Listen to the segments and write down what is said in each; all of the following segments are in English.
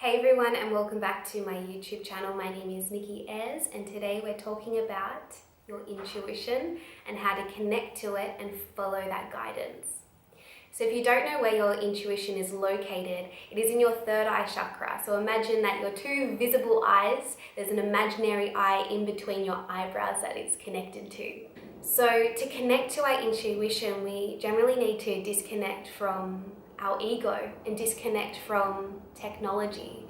Hey everyone, and welcome back to my YouTube channel. My name is Nikki Ayres, and today we're talking about your intuition and how to connect to it and follow that guidance. So if you don't know where your intuition is located, it is in your third eye chakra. So imagine that your two visible eyes, there's an imaginary eye in between your eyebrows that it's connected to. So to connect to our intuition, we generally need to disconnect from our ego and disconnect from technology.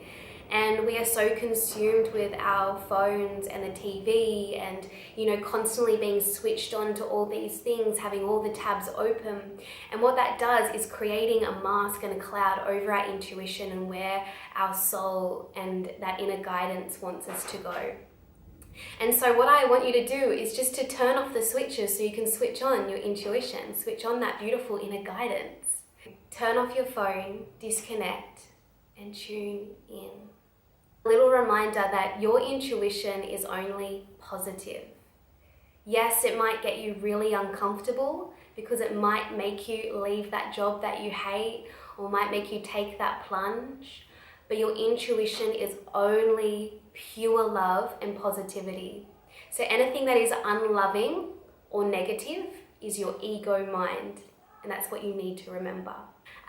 And we are so consumed with our phones and the TV and, constantly being switched on to all these things, having all the tabs open. And what that does is creating a mask and a cloud over our intuition and where our soul and that inner guidance wants us to go. And so what I want you to do is just to turn off the switches so you can switch on your intuition, switch on that beautiful inner guidance. Turn off your phone, disconnect, and tune in. A little reminder that your intuition is only positive. Yes, it might get you really uncomfortable because it might make you leave that job that you hate or might make you take that plunge, but your intuition is only pure love and positivity. So anything that is unloving or negative is your ego mind, and that's what you need to remember.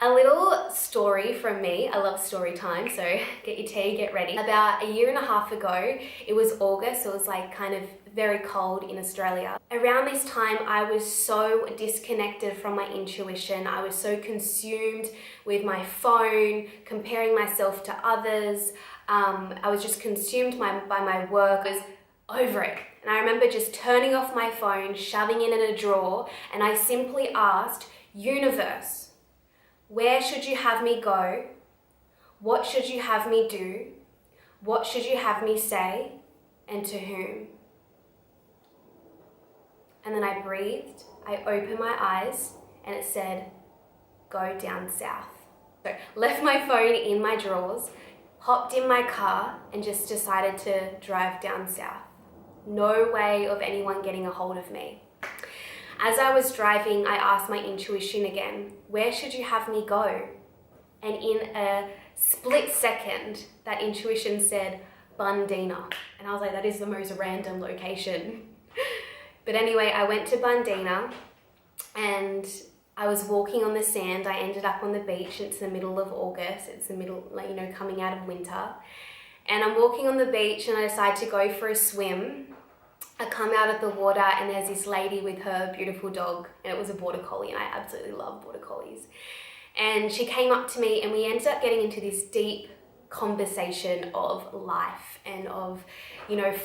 A little story from me. I love story time, so get your tea, get ready. About a year and a half ago, it was August, so it was like kind of very cold in Australia. Around this time, I was so disconnected from my intuition. I was so consumed with my phone, comparing myself to others. I was just consumed by my work. I was over it. And I remember just turning off my phone, shoving it in a drawer, and I simply asked, universe, where should you have me go? What should you have me do? What should you have me say? And to whom? And then I breathed, I opened my eyes, and it said, go down south. So left my phone in my drawers, hopped in my car, and just decided to drive down south. No way of anyone getting a hold of me. As I was driving, I asked my intuition again, where should you have me go? And in a split second, that intuition said, Bundina. And I was like, that is the most random location. But anyway, I went to Bundina and I was walking on the sand. I ended up on the beach. It's the middle of August. It's the middle, coming out of winter. And I'm walking on the beach and I decide to go for a swim. I come out of the water and there's this lady with her beautiful dog, and it was a border collie, and I absolutely love border collies. And she came up to me and we ended up getting into this deep conversation of life and of,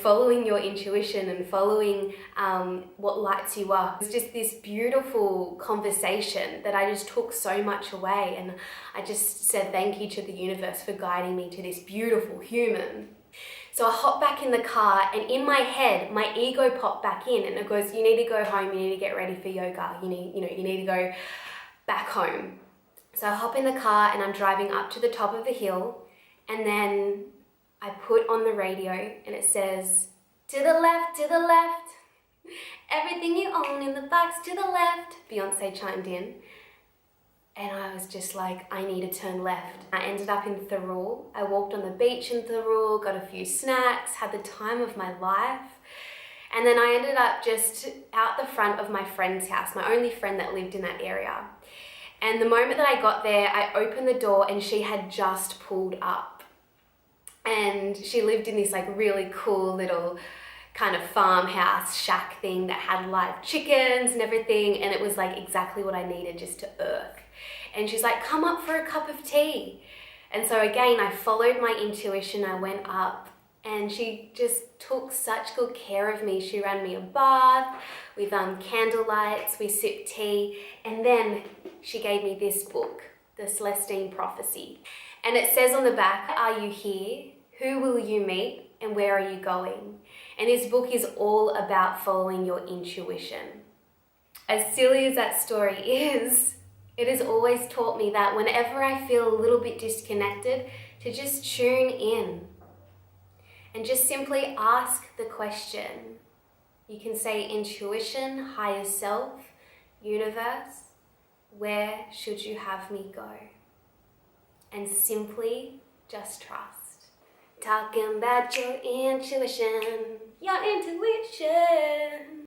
following your intuition and following what lights you up. It was just this beautiful conversation that I just took so much away, and I just said thank you to the universe for guiding me to this beautiful human. So I hopped back in the car, and in my head, my ego popped back in, and it goes, you need to go home, you need to get ready for yoga, you need to go back home. So I hop in the car and I'm driving up to the top of the hill, and then I put on the radio and it says, to the left, everything you own in the box to the left. Beyonce chimed in. And I was just like, I need to turn left. I ended up in Thirroul. I walked on the beach in Thirroul, got a few snacks, had the time of my life. And then I ended up just out the front of my friend's house, my only friend that lived in that area. And the moment that I got there, I opened the door and she had just pulled up. And she lived in this really cool little kind of farmhouse shack thing that had live chickens and everything. And it was exactly what I needed just to earth. And she's like, come up for a cup of tea. And so again, I followed my intuition. I went up and she just took such good care of me. She ran me a bath with candle lights. We sipped tea. And then she gave me this book, the Celestine Prophecy. And it says on the back, are you here? Who will you meet? And where are you going? And this book is all about following your intuition. As silly as that story is, it has always taught me that whenever I feel a little bit disconnected, to just tune in and just simply ask the question. You can say intuition, higher self, universe, where should you have me go? And simply just trust. Talking about your intuition, your intuition.